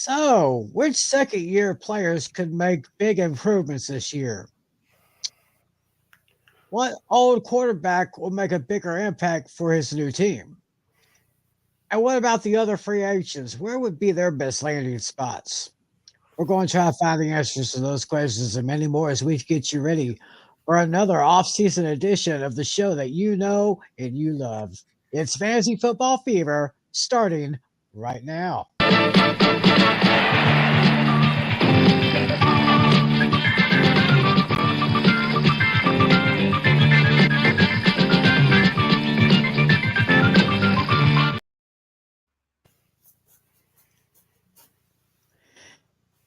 So, which second year players could make big improvements this year? What old quarterback will make a bigger impact for his new team? And what about the other free agents? Where would be their best landing spots? We're going to try to find the answers to those questions and many more as we get you ready for another off-season edition of the show that you know and you love. It's Fantasy Football Fever starting right now.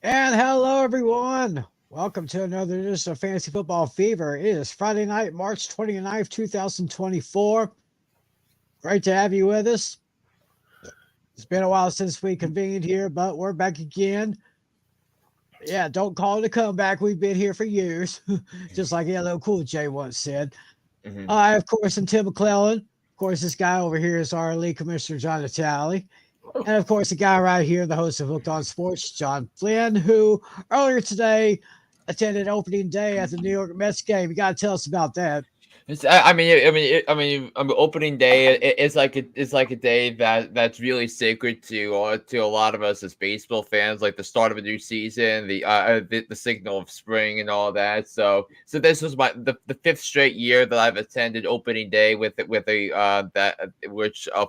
And hello, everyone. Welcome to another edition of Fantasy Football Fever. It is Friday night, March 29th, 2024. Great to have you with us. It's been a while since we convened here, but we're back again. Yeah, don't call it a comeback. We've been here for years, just like LL Cool J once said. I, of course, am Tim McClellan. Of course, this guy over here is our league commissioner, John Natale. And of course, the guy right here, the host of Hooked on Sports, John Flynn, who earlier today attended opening day at the New York Mets game. You got to tell us about that. Opening day. It's like a day that's really sacred to a lot of us as baseball fans. Like the start of a new season, the signal of spring and all that. So this was the fifth straight year that I've attended opening day with a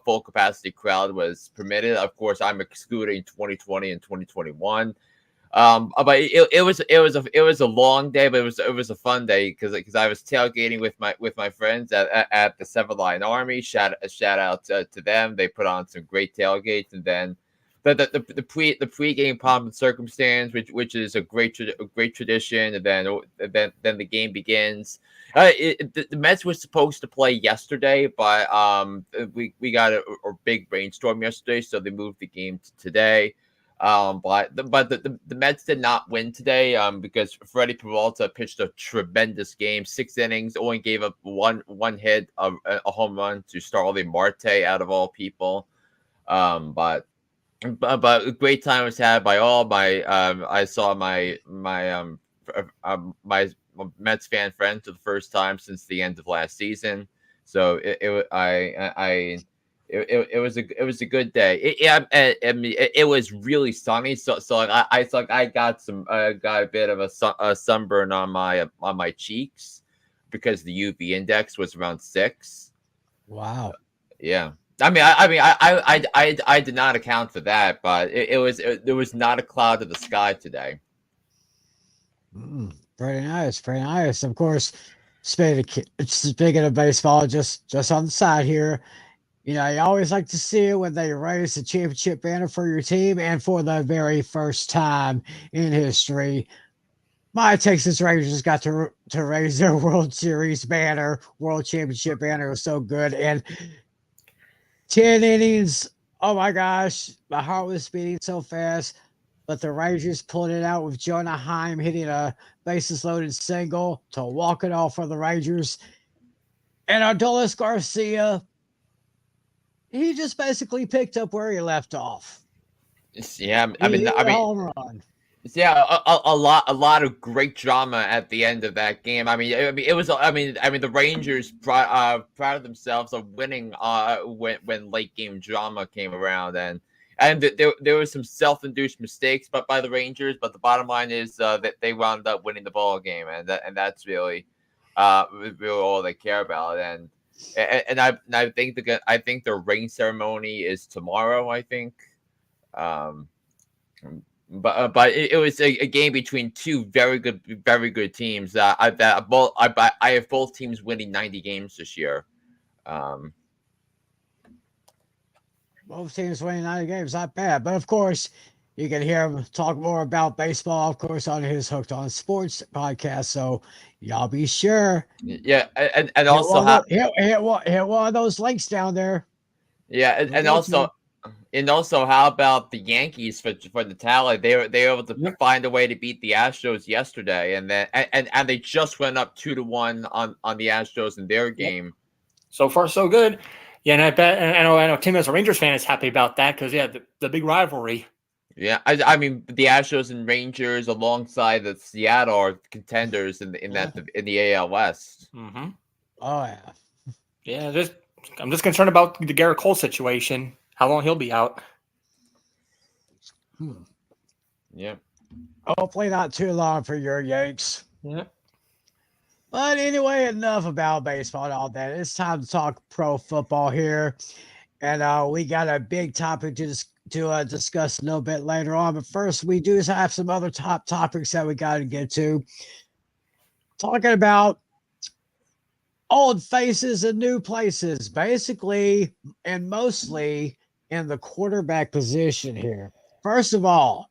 full capacity crowd was permitted. Of course, I'm excluding 2020 and 2021. But it was a long day, but it was a fun day because I was tailgating with my friends at the Seven Line Army. Shout out to them. They put on some great tailgates, and then the pregame pomp and circumstance, which is a great tradition, and then the game begins. The Mets were supposed to play yesterday, but we got a big rainstorm yesterday, so they moved the game to today. But the Mets did not win today because Freddie Peralta pitched a tremendous game, 6 innings, only gave up one hit, a home run to Starling Marte out of all people. But a great time was had by all. I saw my Mets fan friend for the first time since the end of last season. So it was a good day. It was really sunny, so I got a bit of a sunburn on my cheeks because the UV index was around 6. Wow. Yeah. I did not account for that, but there was not a cloud in the sky today. Very nice, very nice. Of course, speaking of baseball, just on the side here, you know, you always like to see it when they raise the championship banner for your team, and for the very first time in history, my Texas Rangers got to raise their World Series banner, World Championship banner. It was so good, and 10 innings. Oh my gosh, my heart was beating so fast. But the Rangers pulled it out with Jonah Heim hitting a bases loaded single to walk it off for the Rangers. And Adolis Garcia, he just basically picked up where he left off. Yeah, home run. Yeah, a lot of great drama at the end of that game. It was. The Rangers proud of themselves of winning. When late game drama came around, and there was some self-induced mistakes, but by the Rangers. But the bottom line is that they wound up winning the ball game, and that's really all they care about. And I think the ring ceremony is tomorrow. I think. But it was a game between two very good teams. I have both teams winning 90 games this year. Both teams winning 90 games, not bad. But of course, you can hear him talk more about baseball, of course, on his Hooked on Sports podcast. So y'all be sure. Yeah, and also hit one of those links down there. Yeah, and also, how about the Yankees for the tally? They were able to find a way to beat the Astros yesterday, and then and they just went up 2-1 on the Astros in their game. So far, so good. Yeah, and I know Tim as a Rangers fan is happy about that because the big rivalry Yeah, I mean the Astros and Rangers alongside the Seattle are contenders in the AL West. Mm-hmm. Oh yeah. Yeah, I'm just concerned about the Garrett Cole situation. How long he'll be out? Hmm. Yeah. Hopefully not too long for your Yanks. Yeah. But anyway, enough about baseball and all that. It's time to talk pro football here, and we got a big topic to discuss a little bit later on. But first, we do have some other top topics that we got to get to. Talking about old faces and new places, basically, and mostly in the quarterback position here. First of all,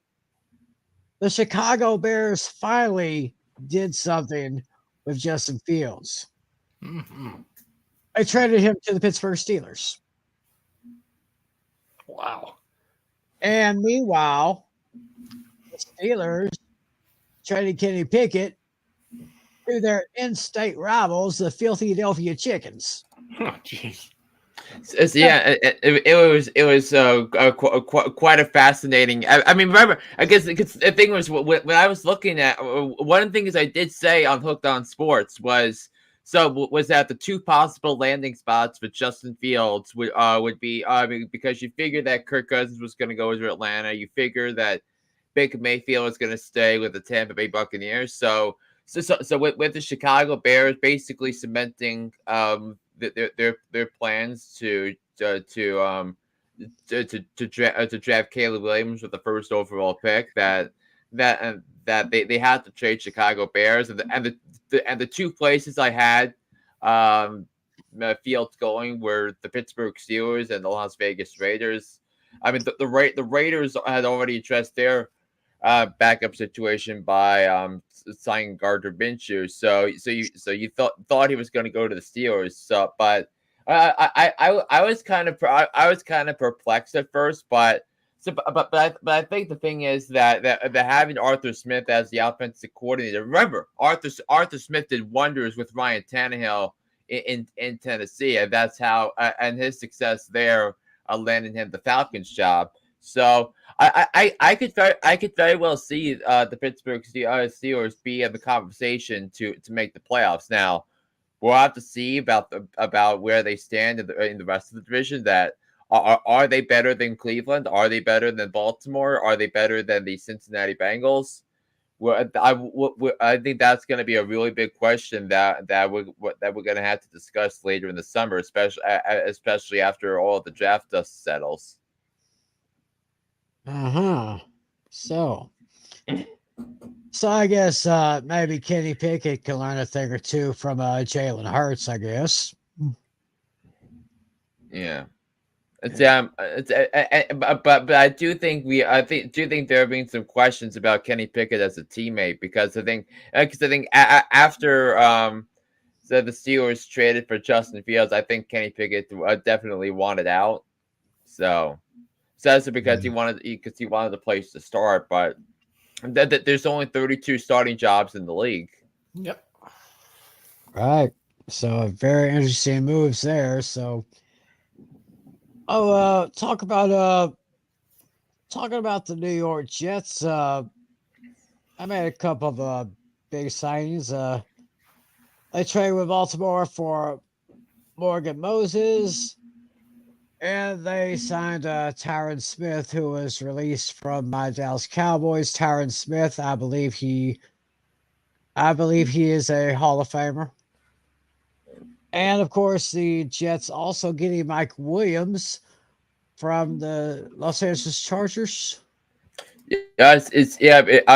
the Chicago Bears finally did something with Justin Fields. Mm-hmm. They traded him to the Pittsburgh Steelers. Wow. And meanwhile, the Steelers traded Kenny Pickett to their in-state rivals, the Philadelphia Chickens. Oh, jeez. Yeah, it was quite a fascinating. I mean, remember, I guess the thing was when I was looking at one of the things I did say on Hooked on Sports was that the two possible landing spots for Justin Fields would be because you figure that Kirk Cousins was going to go to Atlanta, you figure that Baker Mayfield was going to stay with the Tampa Bay Buccaneers, so with the Chicago Bears basically cementing their plans to draft Caleb Williams with the first overall pick that they had to trade Chicago Bears and the two places I had Fields going were the Pittsburgh Steelers and the Las Vegas Raiders. I mean the Raiders had already addressed their backup situation by signing Gardner Minshew. So you thought he was going to go to the Steelers. So, but I was kind of perplexed at first, but I think the thing is that having Arthur Smith as the offensive coordinator. Remember, Arthur Smith did wonders with Ryan Tannehill in Tennessee, and that's how and his success there landed him the Falcons job. So I could very well see the Pittsburgh Steelers be in the conversation to make the playoffs. Now we'll have to see about where they stand in the rest of the division. That are they better than Cleveland? Are they better than Baltimore? Are they better than the Cincinnati Bengals? Well, I think that's going to be a really big question that we're going to have to discuss later in the summer, especially after all the draft dust settles. Uh-huh. So, so I guess maybe Kenny Pickett can learn a thing or two from Jalen Hurts, I guess. Yeah. But I do think there have been some questions about Kenny Pickett as a teammate because I think after the Steelers traded for Justin Fields, I think Kenny Pickett definitely wanted out. So that's because he wanted the place to start, but there's only 32 starting jobs in the league. Yep. Right. So very interesting moves there. So talking about the New York Jets, I made a couple of big signings. They traded with Baltimore for Morgan Moses, and they signed Tyron Smith, who was released from my Dallas Cowboys. Tyron Smith, I believe he is a Hall of Famer. And of course, the Jets also getting Mike Williams from the Los Angeles Chargers. Yeah,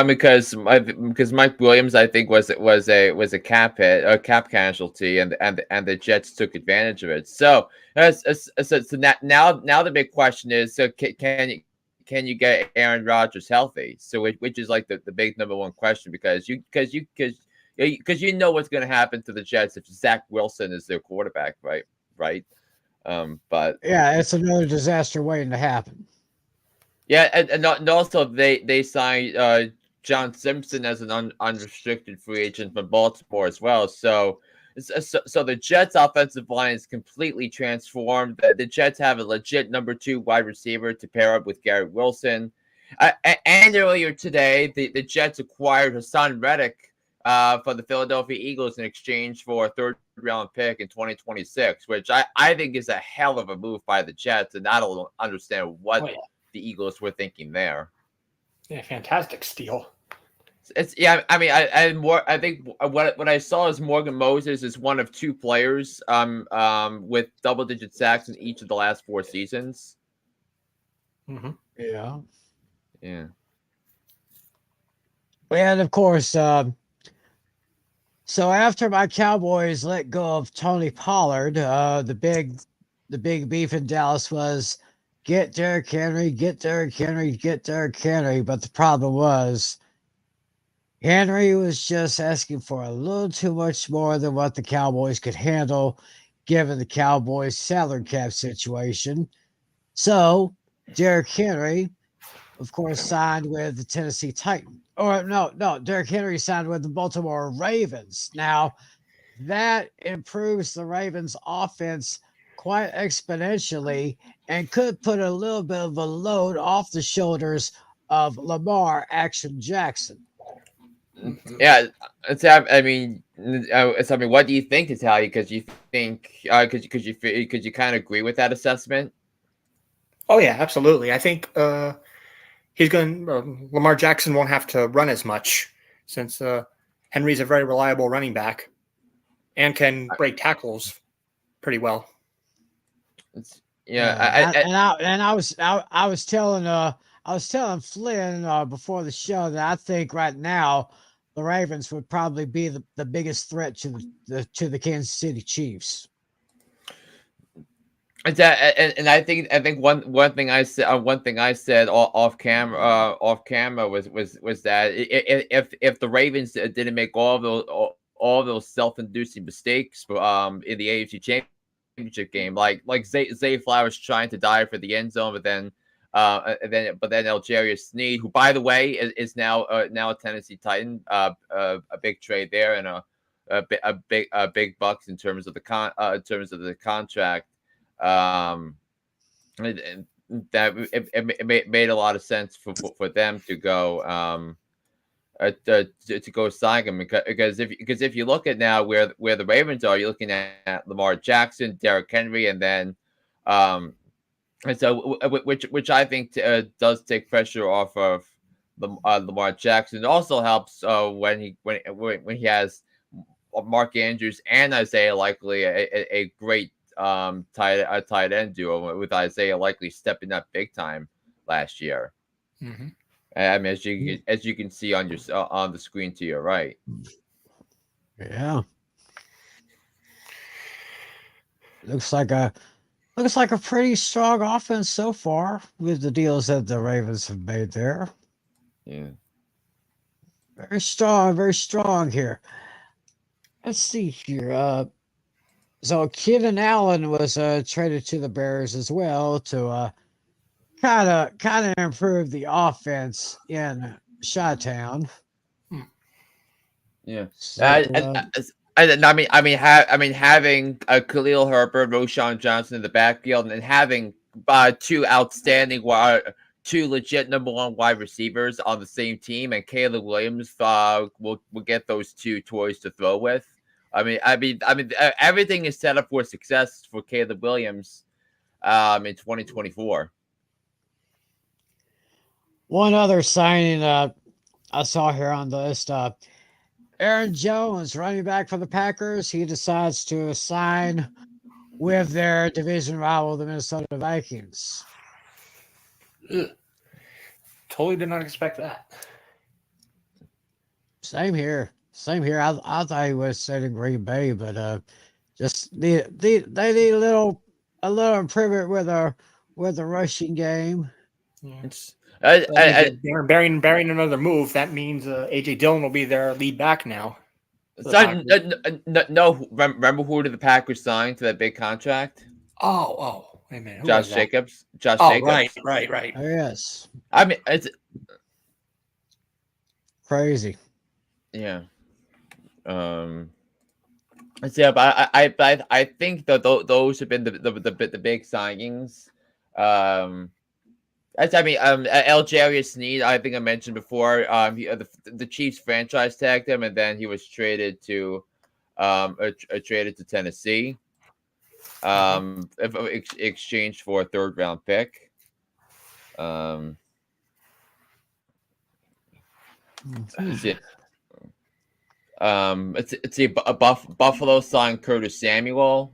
because Mike Williams I think was a cap hit, a cap casualty, and the Jets took advantage of it. So now the big question is, so can you get Aaron Rodgers healthy? So which is like the big number one question because you know what's going to happen to the Jets if Zach Wilson is their quarterback, right? But Yeah, it's another disaster waiting to happen. yeah, and also they signed John Simpson as an unrestricted free agent from Baltimore as well. So the Jets' offensive line is completely transformed. The Jets have a legit number 2 wide receiver to pair up with Garrett Wilson. And earlier today, the Jets acquired Hassan Reddick for the Philadelphia Eagles in exchange for a third-round pick in 2026, which I think is a hell of a move by the Jets, and I don't understand what the Eagles were thinking there. Yeah, fantastic steal. It's I mean I think what I saw is Morgan Moses is one of two players with double-digit sacks in each of the last 4 seasons. Mm-hmm. Yeah. Yeah. And of course, so after my Cowboys let go of Tony Pollard, the big beef in Dallas was get Derrick Henry, get Derrick Henry, get Derrick Henry. But the problem was Henry was just asking for a little too much more than what the Cowboys could handle, given the Cowboys' salary cap situation. So Derrick Henry, of course, signed with the Tennessee Titans. Or no, Derrick Henry signed with the Baltimore Ravens. Now, that improves the Ravens' offense quite exponentially and could put a little bit of a load off the shoulders of Lamar Action Jackson. Yeah, I mean, what do you think, Natalia? Because you think, could you kind of agree with that assessment? Oh yeah, absolutely. I think he's going. Lamar Jackson won't have to run as much since Henry's a very reliable running back and can break tackles pretty well. I was telling Flynn before the show that I think right now the Ravens would probably be the biggest threat to the Kansas City Chiefs. And I think one thing I said off camera was that if the Ravens didn't make all those self-inducing mistakes in the AFC Championship game, like Zay Flowers trying to dive for the end zone, but then Algerius Sneed, who by the way is now a Tennessee Titan, a big trade there and a big bucks in terms of the contract. That it made a lot of sense for them to go to go sign him because if you look at now where the Ravens are, you're looking at Lamar Jackson, Derrick Henry, and then and so which I think does take pressure off of Lamar Jackson. It also helps when he has Mark Andrews and Isaiah Likely, a great tight end duo with Isaiah Likely stepping up big time last year. Mm-hmm. I mean, as you can see on the screen to your right. Yeah, looks like a pretty strong offense so far with the deals that the Ravens have made there. Yeah, very strong here. Let's see here. So Keenan Allen was traded to the Bears as well to kind of improve the offense in Chi-Town. yeah. So, I mean, having Khalil Herbert, Roshan Johnson in the backfield, and having two legit number 1 wide receivers on the same team, and Caleb Williams will get those two toys to throw with. I mean, everything is set up for success for Caleb Williams in 2024. one other signing I saw here on the list, Aaron Jones, running back for the Packers, he decides to sign with their division rival, the Minnesota Vikings. Ugh. Totally did not expect that. Same here. I thought he was set in Green Bay, but just they need a little improvement with the rushing game. Yeah. Bearing another move, that means AJ Dillon will be their lead back now. No, remember who did the Packers sign to that big contract? Oh, wait a minute. Josh Jacobs. Josh Jacobs. Right. Oh, yes. I mean, it's crazy. Yeah. Yeah, but I think that those have been the big signings Algerius Sneed, I think I mentioned before. The Chiefs franchise tagged him, and then he was traded to traded to Tennessee. Exchanged for a third round pick. Mhm. Buffalo signed Curtis Samuel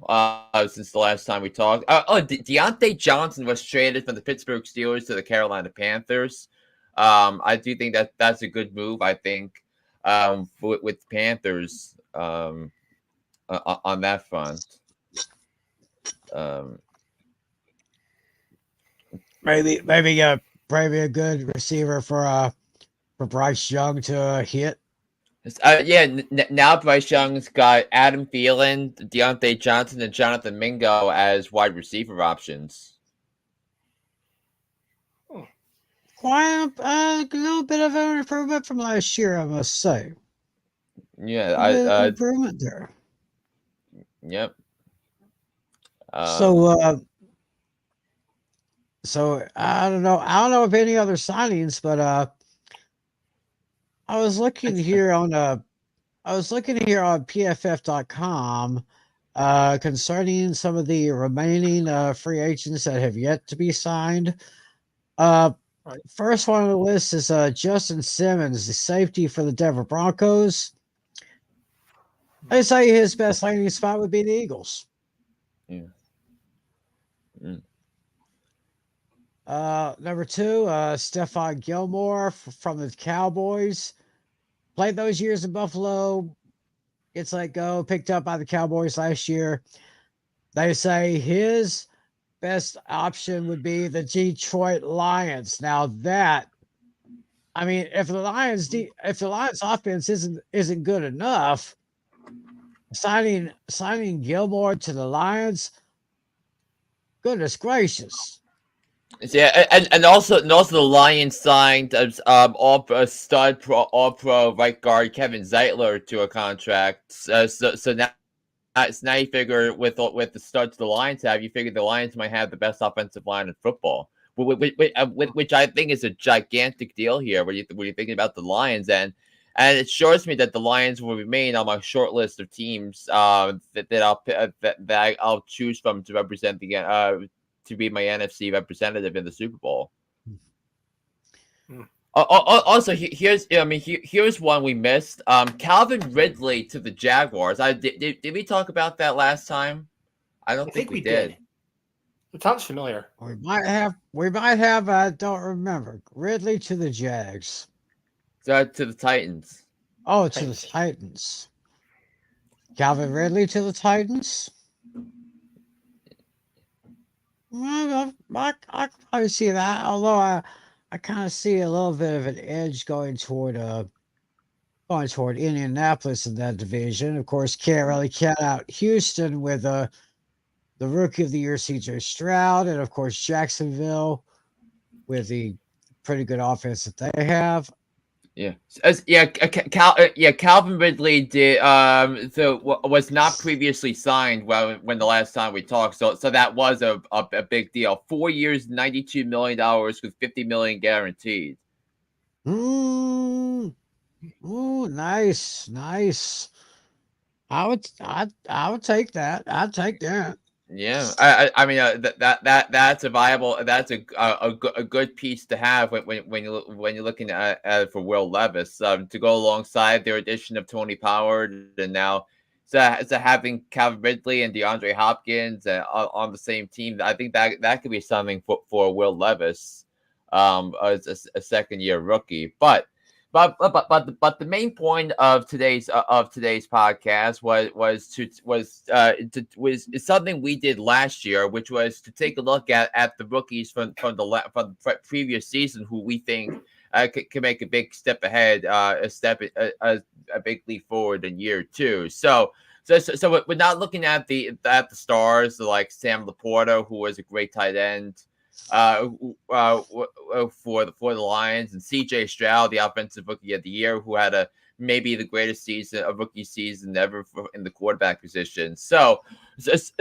since the last time we talked. Deontay Johnson was traded from the Pittsburgh Steelers to the Carolina Panthers. I do think that's a good move. I think with Panthers on that front. Maybe a good receiver for Bryce Young to hit. Now Bryce Young's got Adam Thielen, Deontay Johnson, and Jonathan Mingo as wide receiver options. Quite a little bit of an improvement from last year, I must say. Yeah, Improvement there. Yep. So I don't know. I don't know of any other signings, but I was looking here on PFF.com concerning some of the remaining free agents that have yet to be signed. First one on the list is Justin Simmons, the safety for the Denver Broncos. They say his best landing spot would be the Eagles. Yeah. Number two, Stephon Gilmore from the Cowboys. Played those years in Buffalo. Gets let go, picked up by the Cowboys last year. They say his best option would be the Detroit Lions. Now that, I mean, if the Lions offense isn't good enough, signing Gilmore to the Lions, goodness gracious. Yeah, and also the Lions signed all pro right guard Kevin Zeitler to a contract. So now you figure with the studs the Lions have, you figure the Lions might have the best offensive line in football, which I think is a gigantic deal here. When you're thinking about the Lions, and it shows me that the Lions will remain on my short list of teams that I'll choose from to represent to be my NFC representative in the Super Bowl. Also, here's one we missed. Calvin Ridley to the Jaguars. Did we talk about that last time? I don't think we did. It sounds familiar. We might have. I don't remember. Ridley to the Jags. To the Titans. Oh, to the Titans. Calvin Ridley to the Titans. Well, I probably see that. Although I kind of see a little bit of an edge going toward Indianapolis in that division. Of course, can't really count out Houston with the Rookie of the Year C.J. Stroud, and of course Jacksonville with the pretty good offense that they have. Yeah, Calvin Ridley did was not previously signed when the last time we talked, so that was a big deal. 4 years, $92 million with $50 million guaranteed. Ooh, nice. I would take that. I'd take that. Yeah, I mean that's a viable, that's a good piece to have when you're looking at for Will Levis to go alongside their addition of Tony Pollard, and now so having Calvin Ridley and DeAndre Hopkins on the same team. I think that could be something for Will Levis, as a second year rookie, But the main point of today's podcast was something we did last year, which was to take a look at the rookies from the previous season who we think can make a big step ahead, a big leap forward in year two. So we're not looking at the stars like Sam Laporta, who was a great tight end for the Lions, and C.J. Stroud, the offensive rookie of the year, who had a maybe the greatest season, a rookie season ever in the quarterback position. So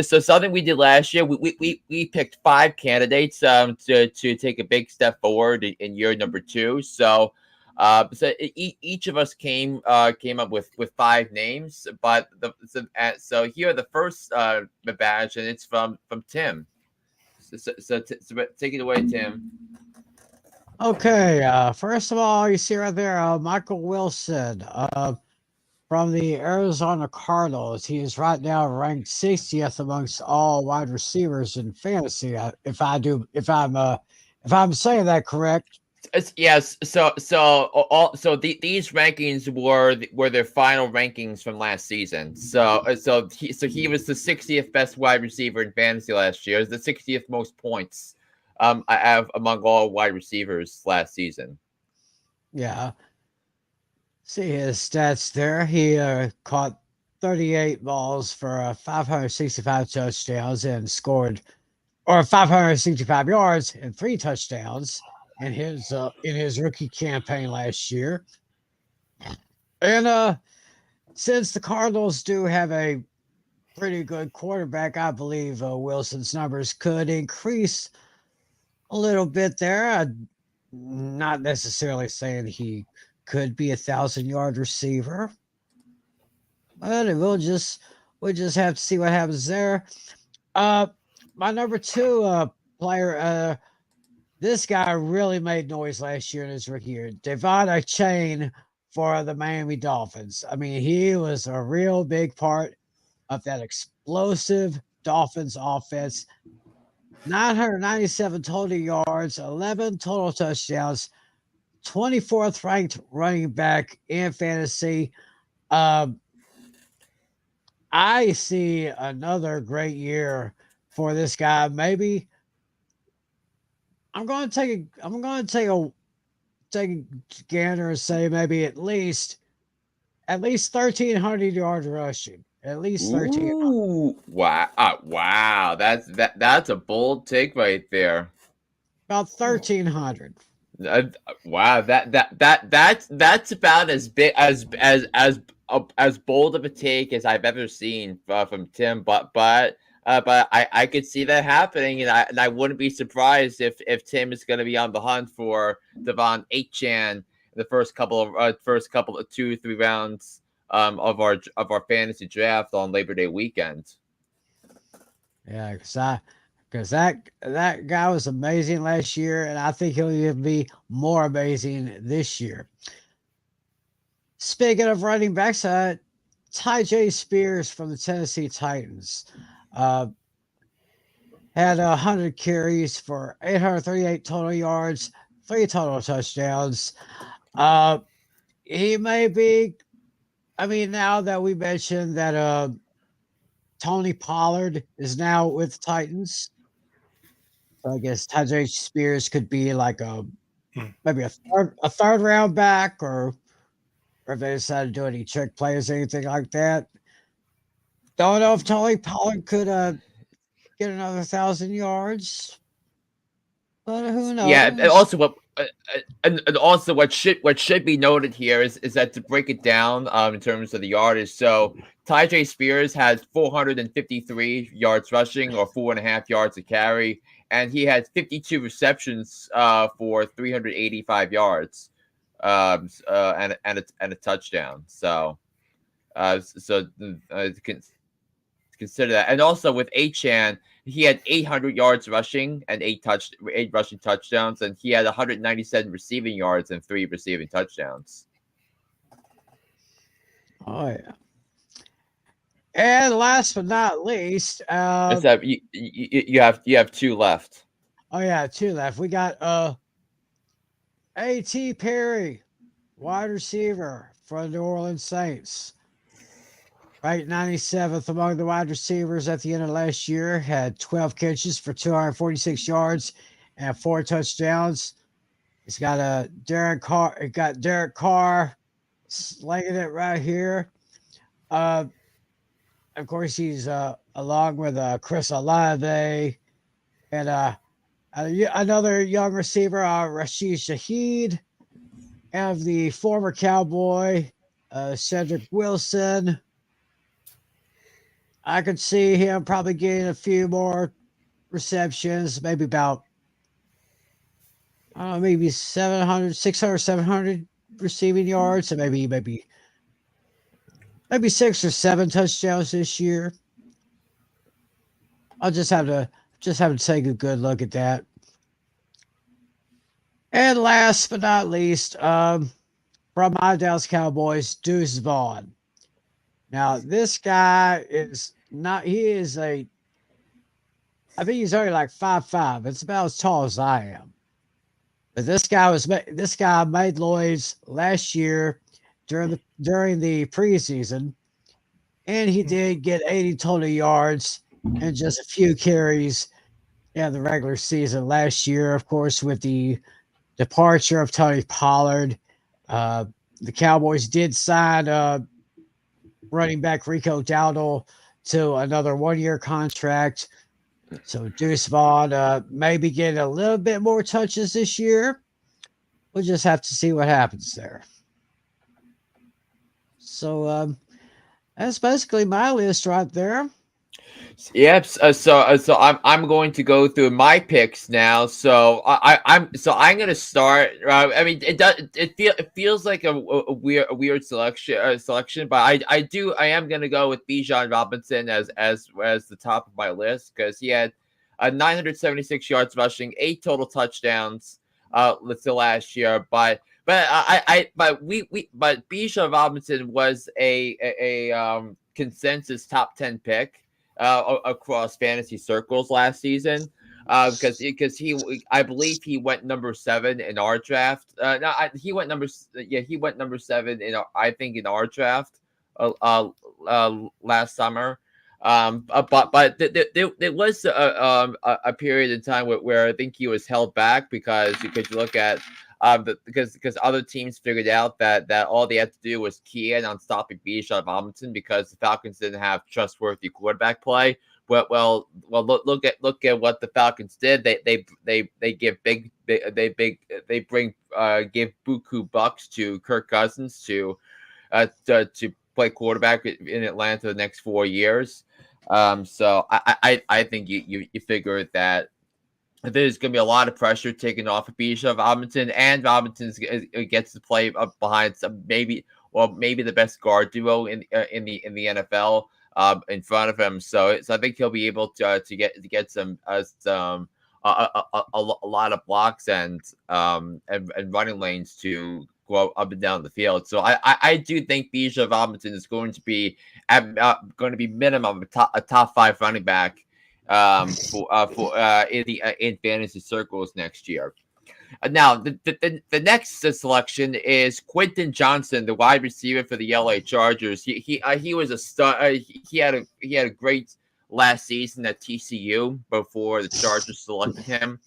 something we did last year, we picked 5 candidates to take a big step forward in year number 2. Each of us came up with 5 names, but so here are the first batch, and it's from Tim. So take it away, Tim. Okay, first of all, you see right there, Michael Wilson from the Arizona Cardinals. He is right now ranked 60th amongst all wide receivers in fantasy. If I'm saying that correct. Yes. These rankings were their final rankings from last season. He was the 60th best wide receiver in fantasy last year. The 60th most points I have among all wide receivers last season. Yeah. See his stats there. He caught 38 balls for 565 touchdowns and scored, or 565 yards and 3 touchdowns in his rookie campaign last year. And since the Cardinals do have a pretty good quarterback, I believe Wilson's numbers could increase a little bit there. I'm not necessarily saying he could be 1,000-yard receiver, but we'll just have to see what happens there. My number 2 player, this guy really made noise last year in his rookie year. Devon Chain for the Miami Dolphins. I mean, he was a real big part of that explosive Dolphins offense. 997 total yards, 11 total touchdowns, 24th ranked running back in fantasy. I see another great year for this guy. Maybe I'm going to take a gander and say maybe at least 1,300 yards rushing. At least 13. Ooh, wow! That's a bold take right there. About 1,300. Wow, that's about as big as bold of a take as I've ever seen from Tim. But I could see that happening, and I wouldn't be surprised if Tim is going to be on the hunt for Devon Achane in the first couple of 2-3 rounds of our fantasy draft on Labor Day weekend. Yeah, because that guy was amazing last year, and I think he'll even be more amazing this year. Speaking of running backs, Ty Spears from the Tennessee Titans had 100 carries for 838 total yards, 3 total touchdowns. He may be. I mean, now that we mentioned that Tony Pollard is now with the Titans, so I guess Ty Spears could be like maybe a third round back, or if they decide to do any trick plays, anything like that. Don't know if Tony Pollard could get another 1,000 yards, but who knows? Yeah, and also what should be noted here is that to break it down in terms of the yardage. So Ty Spears had 453 yards rushing, or 4.5 yards a carry, and he had 52 receptions for 385 yards, and a touchdown. So consider that. And also with Achane, he had 800 yards rushing and 8 rushing touchdowns, and he had 197 receiving yards and 3 receiving touchdowns. Oh yeah. And last but not least, you have 2 left. Oh yeah, 2 left. We got A.T. Perry, wide receiver for the New Orleans Saints. Right, 97th among the wide receivers at the end of last year. Had 12 catches for 246 yards and 4 touchdowns. He's got Derek Carr. He got Derek Carr slinging it right here. Of course, he's along with Chris Olave and another young receiver, Rashid Shaheed, and the former Cowboy Cedric Wilson. I could see him probably getting a few more receptions, maybe about, I don't know, maybe 700, 600, 700 receiving yards, and maybe 6 or 7 touchdowns this year. I'll just have to take a good look at that. And last but not least, from my Dallas Cowboys, Deuce Vaughn. Now, this guy is not, he is a, I think he's only like 5'5". It's about as tall as I am. But this guy made noise last year during the preseason, and he did get 80 total yards and just a few carries in the regular season last year. Of course, with the departure of Tony Pollard, uh, the Cowboys did sign running back Rico Dowdle to another 1-year contract. So Deuce Vaughn may be getting a little bit more touches this year. We'll just have to see what happens there. So that's basically my list right there. Yep. So I'm going to go through my picks now. So I'm going to start. I mean, it feels like a weird selection, but I am going to go with Bijan Robinson as the top of my list because he had 976 yards rushing, 8 total touchdowns last year, but Bijan Robinson was a consensus top 10 pick across fantasy circles last season because I believe he went number 7 in our draft. He went number 7 in in our draft last summer. But there was a period in time where I think he was held back because you look at because other teams figured out that all they had to do was key in on stopping Bijan Robinson because the Falcons didn't have trustworthy quarterback play. Well, look at what the Falcons did. They give give buku bucks to Kirk Cousins to play quarterback in Atlanta the next 4 years. So I think you figure that there's going to be a lot of pressure taken off of Bijan Robinson, and Robinson gets to play up behind maybe the best guard duo in the NFL in front of him. So I think he'll be able to get some a lot of blocks and running lanes to go up and down the field. So I do think Bijan Robinson is going to be minimum a top 5 running back in fantasy circles next year. Now the next selection is Quentin Johnson, the wide receiver for the LA Chargers. He was a star. He had a great last season at TCU before the Chargers selected him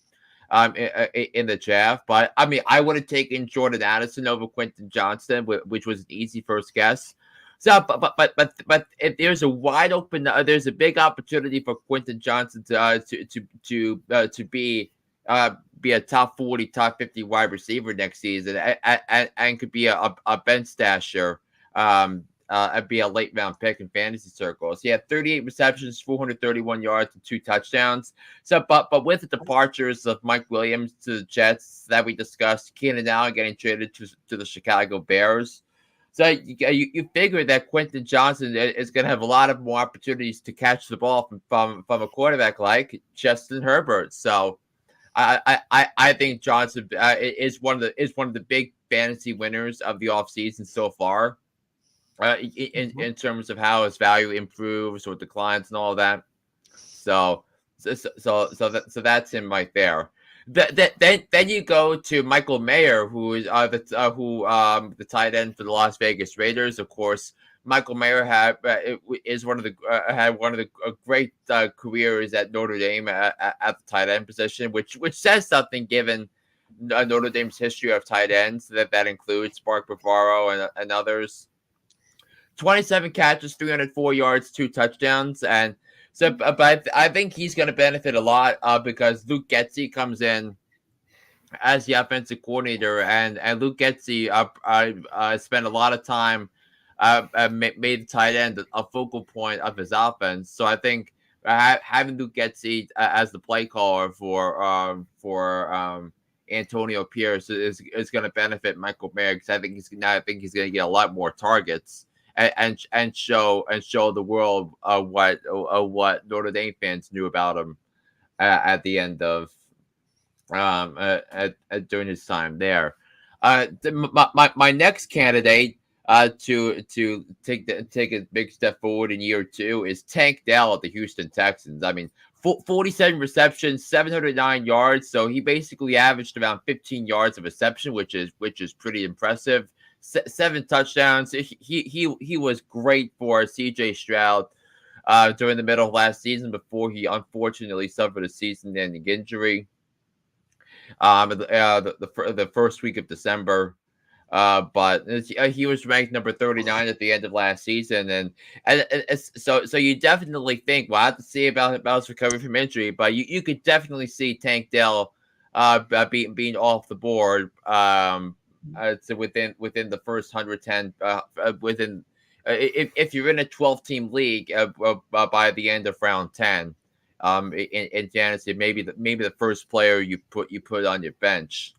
in the draft. But I mean, I would have taken Jordan Addison over Quentin Johnson, which was an easy first guess. So, but if there's a wide open, there's a big opportunity for Quentin Johnson to be a top 40, top 50 wide receiver next season, and could be a bench stasher, and be a late round pick in fantasy circles. He had 38 receptions, 431 yards, and 2 touchdowns. So, but with the departures of Mike Williams to the Jets that we discussed, Keenan Allen getting traded to the Chicago Bears. So you figure that Quentin Johnson is going to have a lot of more opportunities to catch the ball from a quarterback like Justin Herbert. So I think Johnson is one of the big fantasy winners of the offseason so far. In terms of how his value improves or declines and all of that. So that's him right there. Then you go to Michael Mayer, who is the tight end for the Las Vegas Raiders. Of course, Michael Mayer had one of the great careers at Notre Dame at the tight end position, which says something given Notre Dame's history of tight ends that includes Mark Bavaro and others. 27 catches, 304 yards, 2 touchdowns, and so, but I think he's going to benefit a lot because Luke Getsy comes in as the offensive coordinator, and Luke Getsy spent a lot of time made the tight end a focal point of his offense. So I think having Luke Getsy as the play caller for Antonio Pierce is going to benefit Michael Mayer, because I think he's going to get a lot more targets and show the world what Notre Dame fans knew about him at the end of during his time there. My next candidate to take a big step forward in year 2 is Tank Dell at the Houston Texans. I mean, 47 receptions, 709 yards. So he basically averaged around 15 yards of reception, which is pretty impressive. 7 touchdowns. He was great for C.J. Stroud during the middle of last season before he unfortunately suffered a season-ending injury. The first week of December. But he was ranked number 39 at the end of last season, and so you definitely think, well, I have to see about his recovery from injury, but you could definitely see Tank Dell being off the board so within the first 110 within if you're in a 12-team league by the end of round 10 in fantasy, maybe the first player you put on your bench.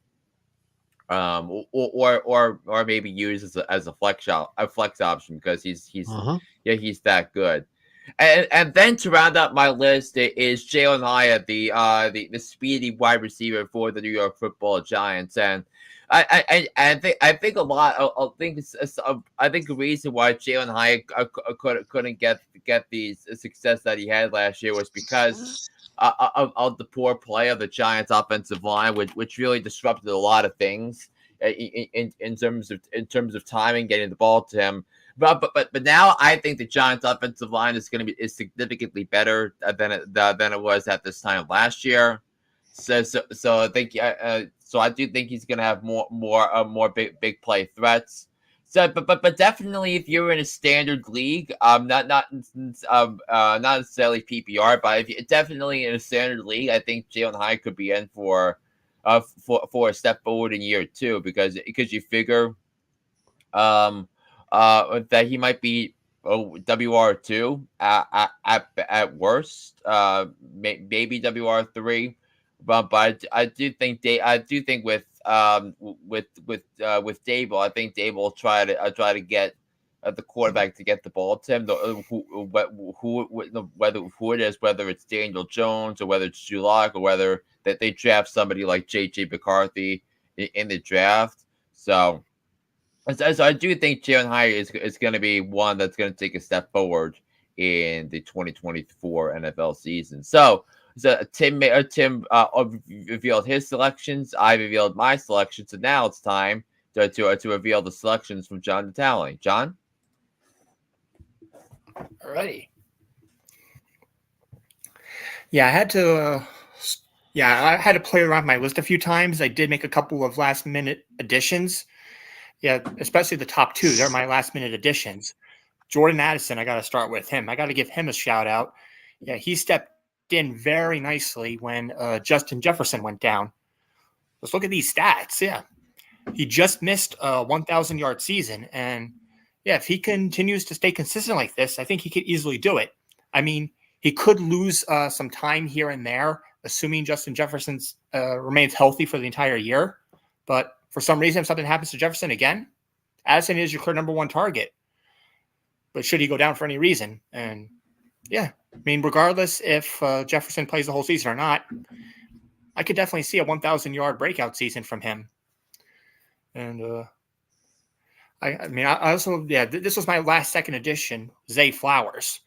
Or maybe use as a flex option, because he's that good. And then to round out my list is Jalen Hyatt, the speedy wide receiver for the New York Football Giants. And I think the reason why Jalen Hyatt couldn't get the success that he had last year was because of the poor play of the Giants' offensive line, which really disrupted a lot of things in terms of timing, getting the ball to him. But now I think the Giants' offensive line is significantly better than it was at this time last year. So I think so I do think he's going to have more big play threats. So, but definitely, if you're in a standard league, not necessarily PPR, but if you're definitely in a standard league, I think Jalen Hyatt could be in for a step forward in year 2, because you figure that he might be WR2 at worst, maybe WR3, but I do think with Dable, I think Dable will try to get the quarterback to get the ball to him. Who it is, whether it's Daniel Jones or whether it's Drew Lock or whether that they draft somebody like J.J. McCarthy in the draft. So I do think Jalen Hyatt is going to be one that's going to take a step forward in the 2024 NFL season. So Tim revealed his selections. I revealed my selections, and now it's time to reveal the selections from John Natale. John? Alrighty. Yeah, I had to play around my list a few times. I did make a couple of last-minute additions. Yeah, especially the top 2. They're my last-minute additions. Jordan Addison, I got to start with him. I got to give him a shout-out. Yeah, he stepped in very nicely when Justin Jefferson went down. Let's look at these stats. Yeah, he just missed a 1,000-yard season, and yeah, if he continues to stay consistent like this, I think he could easily do it. I mean, he could lose some time here and there, assuming Justin Jefferson remains healthy for the entire year. But for some reason, if something happens to Jefferson again, Addison is your clear number 1 target. But should he go down for any reason? And yeah, I mean, regardless if Jefferson plays the whole season or not, I could definitely see a 1,000-yard breakout season from him. And I also, this was my last second edition, Zay Flowers.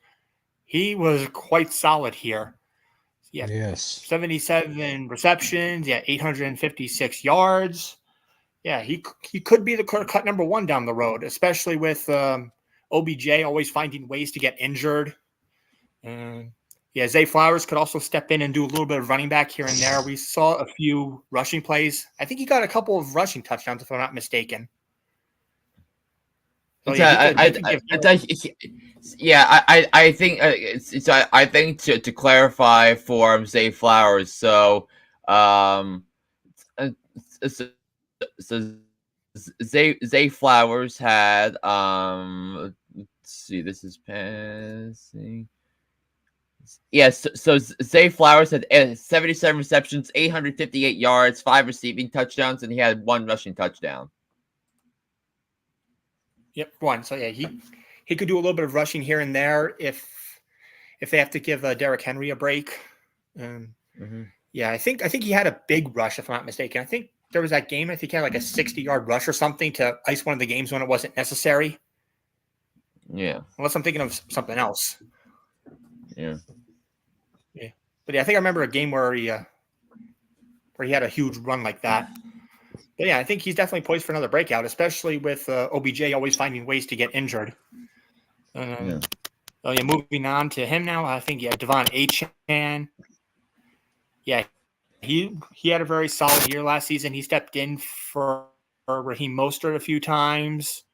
He was quite solid here. Yeah, yes, 77 receptions, 856 yards. Yeah, he could be the cut number 1 down the road, especially with OBJ always finding ways to get injured. And Zay Flowers could also step in and do a little bit of running back here and there. We saw a few rushing plays. I think he got a couple of rushing touchdowns, if I'm not mistaken. So, I think to clarify for Zay Flowers, so Zay Flowers had let's see, this is passing. Yes, so Zay Flowers had 77 receptions, 858 yards, 5 receiving touchdowns, and he had 1 rushing touchdown. Yep, 1. So yeah, he could do a little bit of rushing here and there if they have to give Derrick Henry a break. Yeah, I think he had a big rush, if I'm not mistaken. I think there was that game. I think he had like a 60-yard rush or something to ice one of the games when it wasn't necessary. Yeah, unless I'm thinking of something else. Yeah. But yeah, I think I remember a game where he had a huge run like that. But yeah, I think he's definitely poised for another breakout, especially with OBJ always finding ways to get injured. Moving on to him now, I think Devon Achane. Yeah, he had a very solid year last season. He stepped in for Raheem Mostert a few times.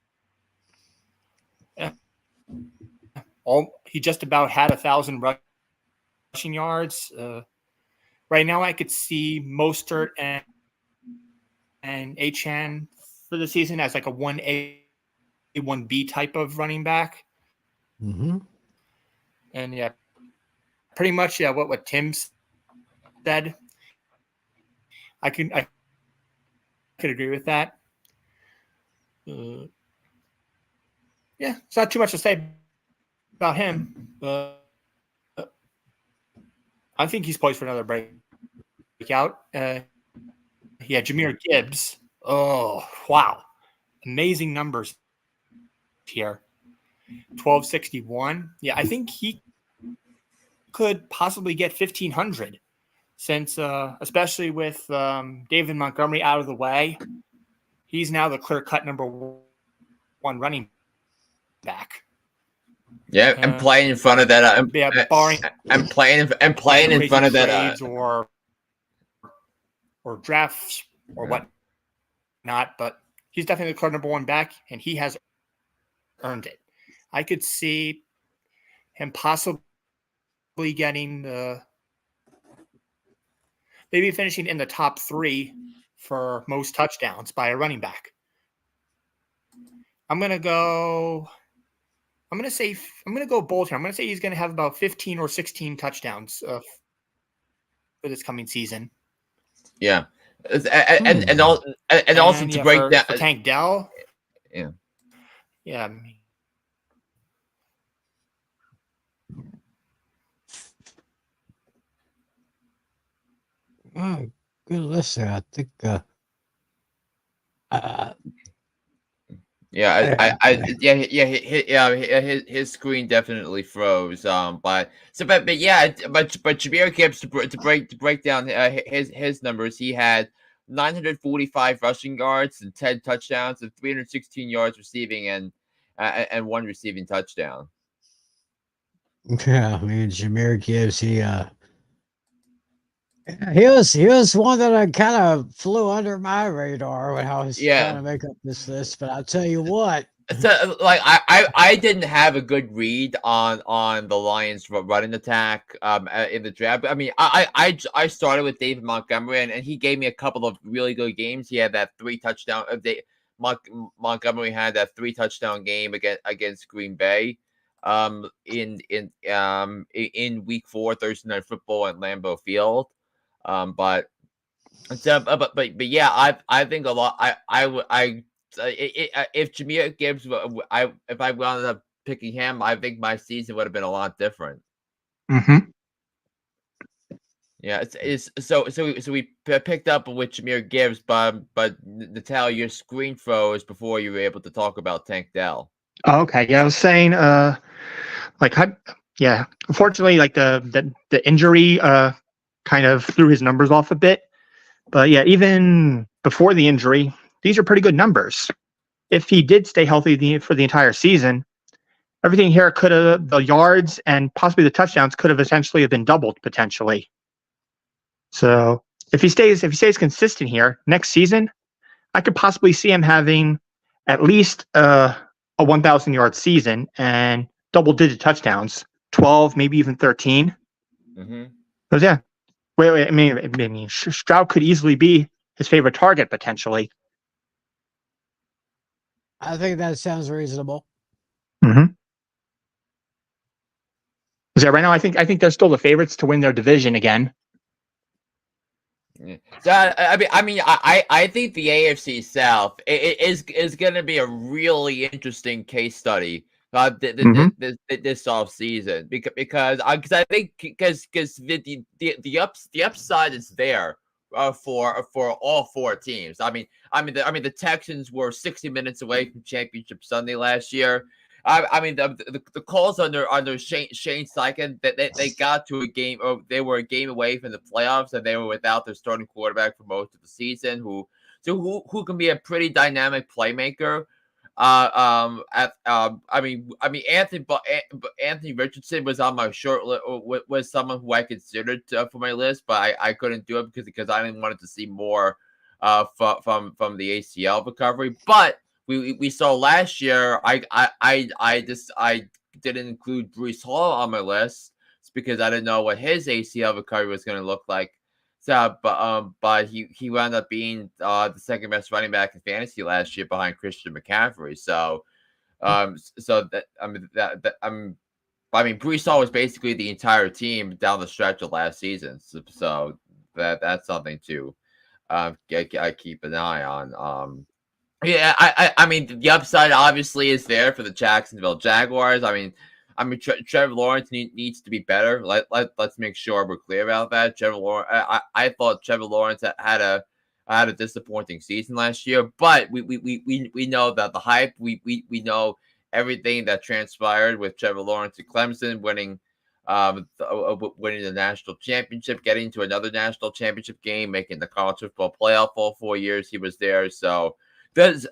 He just about had 1,000 rushing yards. Right now, I could see Mostert and Achane for the season as like a 1A, 1B type of running back. Mm-hmm. And yeah, pretty much what Tim said. I could agree with that. Yeah, it's not too much to say about him. I think he's poised for another breakout. Jahmyr Gibbs. Oh, wow. Amazing numbers here. 1261. Yeah, I think he could possibly get 1,500 since, especially with David Montgomery out of the way, he's now the clear-cut number 1 running back. Yeah, and playing in front of that. Barring and playing in front of that. Or drafts or what not, but he's definitely the clear number 1 back, and he has earned it. I could see him possibly getting maybe finishing in the top 3 for most touchdowns by a running back. I'm going to go bold here. I'm going to say he's going to have about 15 or 16 touchdowns for this coming season. Yeah. And also to break down for Tank Dell. Yeah. Yeah. Oh, good listen. I think. His screen definitely froze. But Jahmyr Gibbs to break down his numbers, he had 945 rushing yards and 10 touchdowns and 316 yards receiving and 1 receiving touchdown. Yeah, I mean Jahmyr Gibbs, he was one that kind of flew under my radar when I was trying to make up this list. But I'll tell you what. So, like, I didn't have a good read on the Lions' running attack in the draft. I mean, I started with David Montgomery, and he gave me a couple of really good games. He had that 3 touchdown. Montgomery had that 3 touchdown game against Green Bay. In week 4 Thursday Night Football at Lambeau Field. But yeah, I think a lot. If Jahmyr Gibbs, if I wound up picking him, I think my season would have been a lot different. Mm-hmm. Yeah, so we picked up with Jahmyr Gibbs, but Natalia, your screen froze before you were able to talk about Tank Dell. Oh, okay. Yeah, I was saying, unfortunately, like the injury kind of threw his numbers off a bit. But yeah, even before the injury, these are pretty good numbers. If he did stay healthy for the entire season, everything here the yards and possibly the touchdowns could have essentially been doubled potentially. So if he stays consistent here next season, I could possibly see him having at least a 1,000-yard season and double-digit touchdowns, 12, maybe even 13. Mm-hmm. Because yeah, I mean, Stroud could easily be his favorite target potentially. I think that sounds reasonable. Mm-hmm. So right now, I think they're still the favorites to win their division again. Yeah. So I think the AFC South is going to be a really interesting case study this off season because I think because the upside is there for all four teams. The Texans were 60 minutes away from Championship Sunday last year. The calls under Shane Steichen that they got to a game, or they were a game away from the playoffs, and they were without their starting quarterback for most of the season. Who can be a pretty dynamic playmaker. Anthony Richardson was on my short list. Was someone who I considered for my list, but I couldn't do it because I didn't want to see more from the ACL recovery, but. We saw last year. I didn't include Brees Hall on my list because I didn't know what his ACL recovery was going to look like. So, but he wound up being the second best running back in fantasy last year behind Christian McCaffrey. So, Brees Hall was basically the entire team down the stretch of last season. So that's something to keep an eye on. Yeah, the upside obviously is there for the Jacksonville Jaguars. Trevor Lawrence needs to be better. Let's make sure we're clear about that. Trevor Lawrence, I thought Trevor Lawrence had a disappointing season last year, but we know that the hype. We know everything that transpired with Trevor Lawrence at Clemson winning winning the national championship, getting to another national championship game, making the college football playoff all 4 years he was there. So. But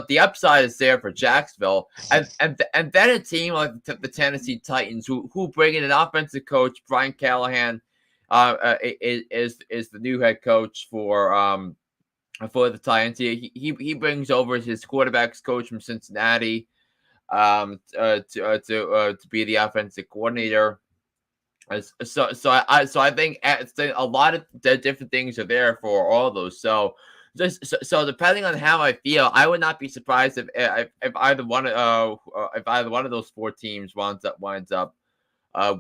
the upside is there for Jacksonville, and then a team like the Tennessee Titans, who bring in an offensive coach, Brian Callahan, is the new head coach for the Titans. He brings over his quarterbacks coach from Cincinnati, to be the offensive coordinator. So I think a lot of the different things are there for all of those. So depending on how I feel, I would not be surprised if either one of those four teams winds up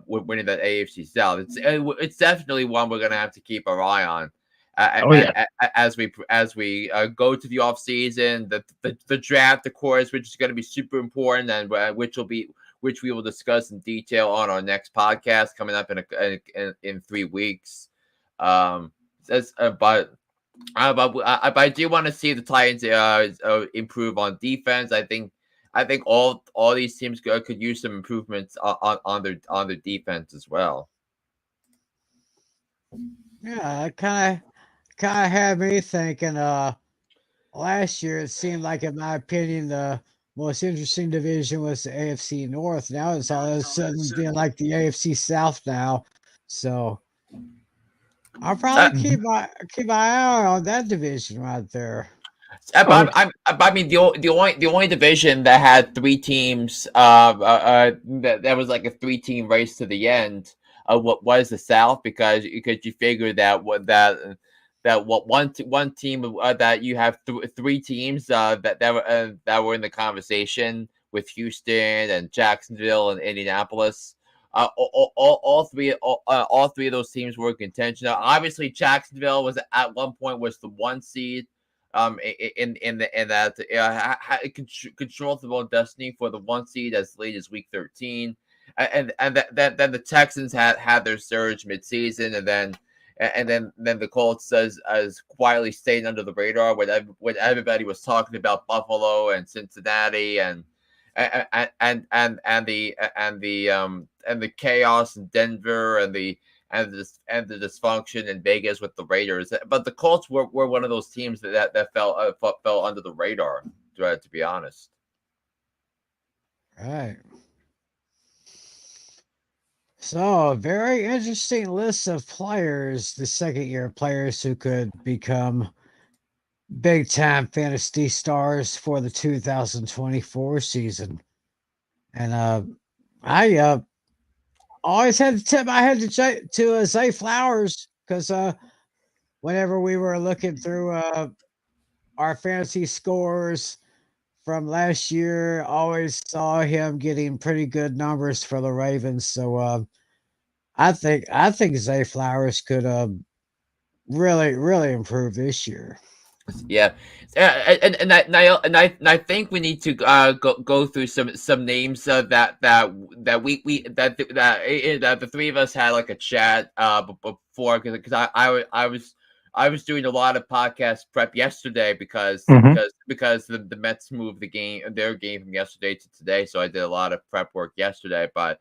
winning that AFC South. It's definitely one we're gonna have to keep our eye on. As we go to the off season, the draft, of course, which is going to be super important, and which we will discuss in detail on our next podcast coming up in 3 weeks. But I do want to see the Titans improve on defense. I think all these teams could use some improvements on their defense as well. Yeah, it kind of had me thinking. Last year it seemed like, in my opinion, the most interesting division was the AFC North. Now it's all of a sudden being like the AFC South now. So I'll probably keep my eye on that division right there. The only division that had 3 teams, that was like a 3-team race to the end. What was the South, because you figure that one team, that you have 3 teams that were in the conversation with Houston and Jacksonville and Indianapolis. All three of those teams were in contention. Now, obviously, Jacksonville was at one point was the 1 seed. In that controlled the destiny for the 1 seed as late as week 13, and then the Texans had their surge midseason, and then the Colts as quietly staying under the radar when everybody was talking about Buffalo and Cincinnati and the chaos in Denver and the dysfunction in Vegas with the Raiders. But the Colts were one of those teams that fell under the radar, to be honest. Right. So, a very interesting list of players, the second year players who could become big time fantasy stars for the 2024 season. And I always had to tip my head to Zay Flowers, because whenever we were looking through our fantasy scores from last year. Always saw him getting pretty good numbers for the Ravens. So I think Zay Flowers could really improve this year. Yeah, and I think we need to go through some names that the three of us had like a chat before, because I was doing a lot of podcast prep yesterday because Mhm. the Mets moved their game from yesterday to today, so I did a lot of prep work yesterday. But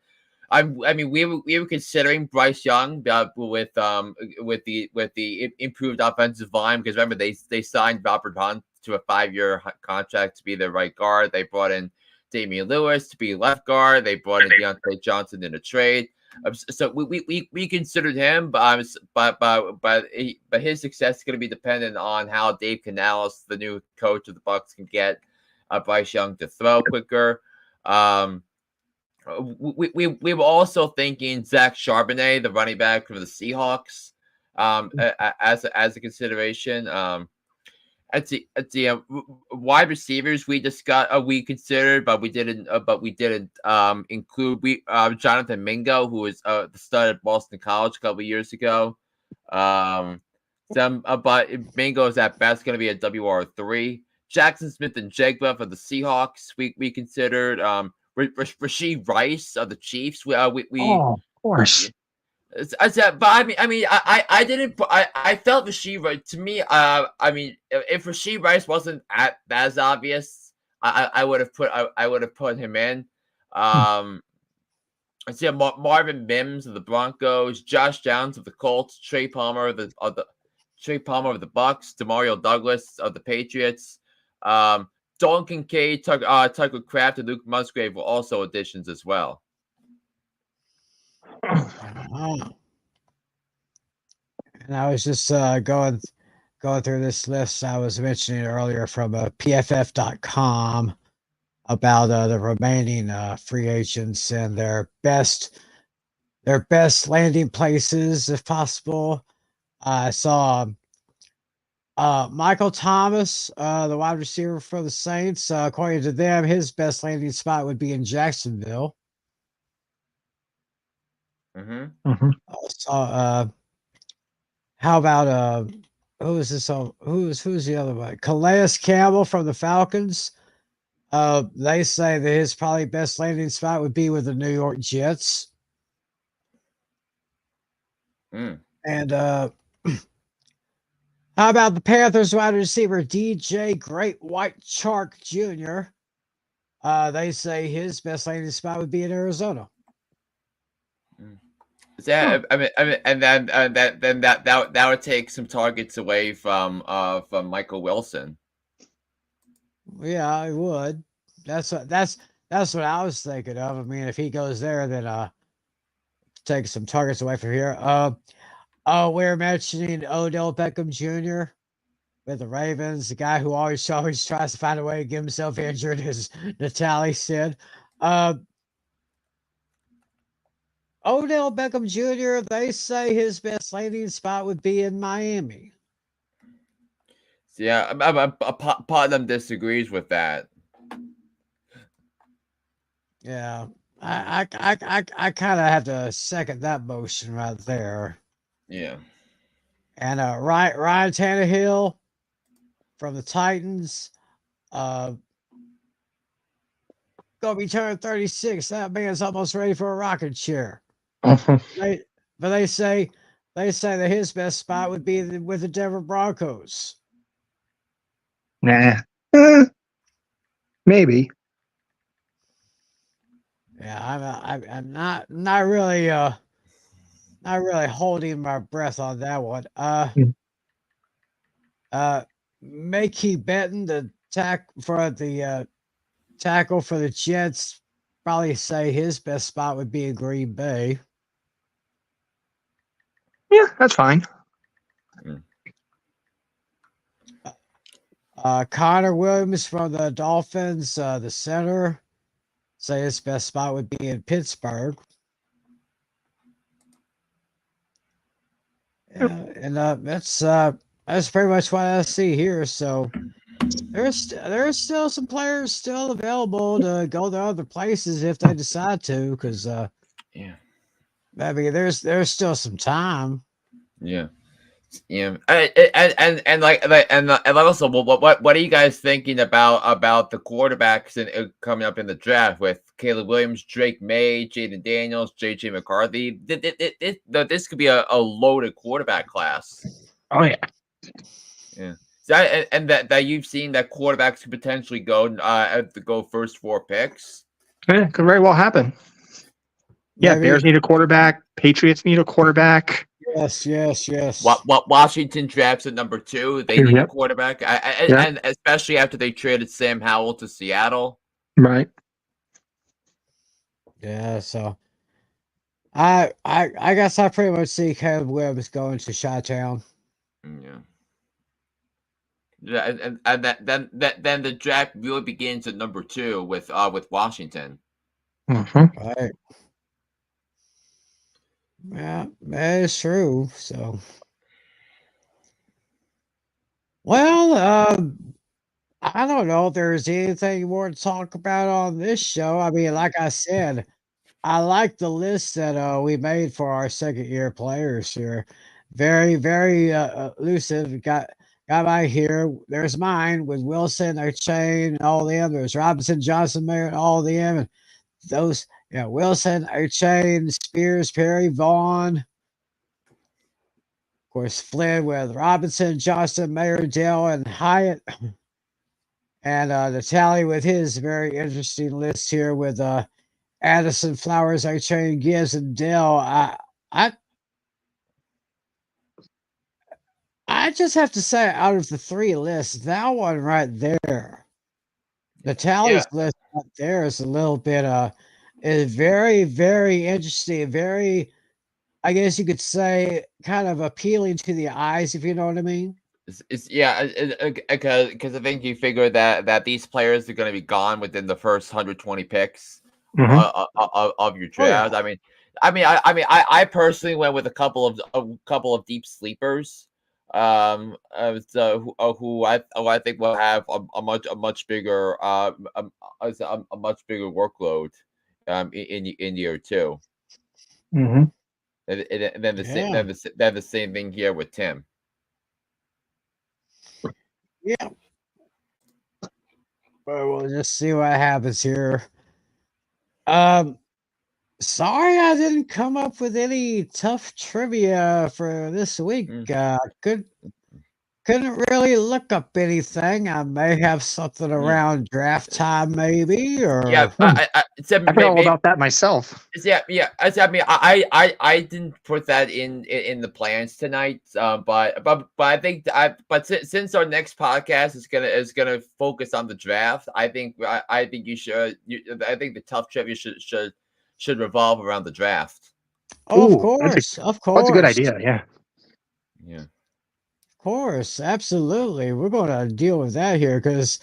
I mean, we were considering Bryce Young with the improved offensive line, because remember they signed Robert Hunt to a 5-year contract to be their right guard. They brought in Damian Lewis to be left guard. They brought in Deontay Johnson in a trade. So we considered him, but his success is going to be dependent on how Dave Canales, the new coach of the Bucks, can get Bryce Young to throw quicker. We were also thinking Zach Charbonnet, the running back from the Seahawks, as a consideration. At the wide receivers we considered, but we didn't include Jonathan Mingo, who was the stud at Boston College a couple of years ago. But Mingo is at best going to be a WR3. Jackson Smith and Jigba for the Seahawks we considered. Rasheed Rice of the Chiefs. Of course. I said, but I didn't. I felt Rasheed Rice to me. I mean, if Rasheed Rice wasn't as obvious, I would have put him in. I see Marvin Mims of the Broncos, Josh Downs of the Colts, Trey Palmer of the Bucks, Demario Douglas of the Patriots. Dalton Kincaid, Tucker Kraft, and Luke Musgrave were also additions as well. And I was just going through this list I was mentioning earlier from PFF.com about the remaining free agents and their best landing places if possible. I saw Michael Thomas, the wide receiver for the Saints. According to them, his best landing spot would be in Jacksonville. Mhm. So, how about who is this? Who's the other one? Calais Campbell from the Falcons. They say that his probably best landing spot would be with the New York Jets. And how about the Panthers wide receiver DJ Great White Shark Jr.? They say his best landing spot would be in Arizona. Yeah, and then that would take some targets away from Michael Wilson. Yeah, I would. That's what I was thinking of. I mean, if he goes there, then take some targets away from here. We're mentioning Odell Beckham Jr. with the Ravens, the guy who always tries to find a way to get himself injured, as Natalie said. Odell Beckham Jr., they say his best landing spot would be in Miami. Yeah, a part of them disagrees with that. Yeah, I kind of have to second that motion right there. Yeah. And Ryan Tannehill from the Titans, gonna be turning 36. That man's almost ready for a rocking chair. But they say that his best spot would be with the Denver Broncos. Nah. Maybe. Yeah, I'm not really holding my breath on that one. Makey Benton, the tackle for the Jets, probably say his best spot would be in Green Bay. Yeah, that's fine. Connor Williams from the Dolphins, the center, say his best spot would be in Pittsburgh. And that's pretty much what I see here. So there's still some players still available to go to other places if they decide to, because Yeah. I mean there's still some time. Yeah. Yeah, and also, what are you guys thinking about the quarterbacks coming up in the draft with Caleb Williams, Drake May, Jaden Daniels, JJ McCarthy? This could be a loaded quarterback class. Oh yeah. Yeah, and that you've seen that quarterbacks could potentially go first 4 picks. Yeah, could very well happen. Yeah, Maybe, Bears need a quarterback. Patriots need a quarterback. yes. What Washington drafts at number 2, they need a Yep. quarterback, Yeah. and especially after they traded Sam Howell to Seattle. Right. Yeah, so I guess I pretty much see Caleb Williams going to Chi-Town. Yeah. Yeah, and then the draft really begins at number 2 with Washington. Mm-hmm. Right. Yeah, that is true. So, well, I don't know if there's anything more to talk about on this show. I mean, like I said, I like the list that we made for our second year players here. Very elusive. Got my here. There's mine with Wilson, Chain, all them. There's Robinson, Johnson, Mayer, all them. And those, Wilson, Chain, Spears, Perry, Vaughn. Of course, Flynn with Robinson, Johnson, Mayer, Dell, and Hyatt. And the tally with his very interesting list here with Addison, Flowers, Chain, Gibbs, and Dell. I just have to say, out of the 3 lists, that one right there, the tallies list right there is a little bit is very interesting, very, I guess you could say, kind of appealing to the eyes, if you know what I mean. Because I think you figure that these players are going to be gone within the first 120 picks Mm-hmm. of your Oh, yeah. draft. I personally went with a couple of deep sleepers. Who I think will have a much bigger a much bigger workload in year 2. Mm-hmm. And then Yeah. the same thing here with Tim. Yeah. But we'll just see what happens here. Sorry I didn't come up with any tough trivia for this week. Couldn't really look up anything. I may have something around draft time, maybe, or Yeah, I forgot all about that myself. yeah. I didn't put that in the plans tonight. But I think since our next podcast is gonna focus on the draft, I think you should. I think the tough trivia should revolve around the draft. of Ooh, course, that's a good idea. Yeah. Yeah. Of course, absolutely. We're going to deal with that here because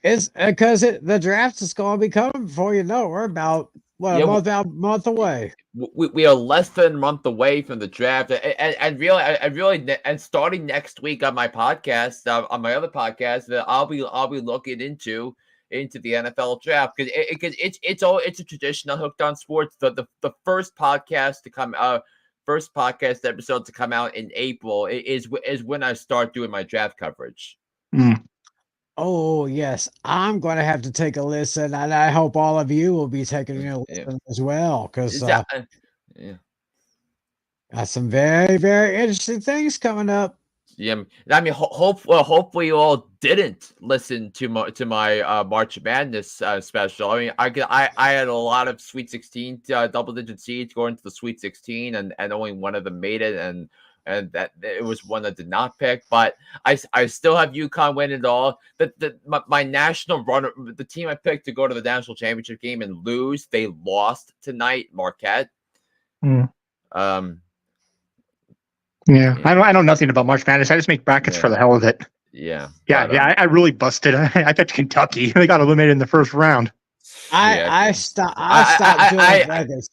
the draft is going to be coming before you know. We're about a month away. We are less than a month away from the draft, and really, and starting next week on my podcast, on my other podcast, that I'll be looking into the NFL draft because it's a tradition on Hooked on Sports. The first podcast to come out. First podcast episode to come out in April is when I start doing my draft coverage. Mm. Oh yes, I'm going to have to take a listen, and I hope all of you will be taking a listen as well because got some very interesting things coming up. Yeah, I mean, hopefully you all didn't listen to my March Madness special. I mean, I had a lot of Sweet 16 double-digit seeds going to the Sweet 16, and only one of them made it, and that it was one that did not pick. But I still have UConn win it all. My national runner, the team I picked to go to the national championship game and lose, they lost tonight, Marquette. Mm. Yeah, I know nothing about March Madness. I just make brackets for the hell of it. Yeah. I really busted. I bet Kentucky. They got eliminated in the first round. I stopped doing brackets.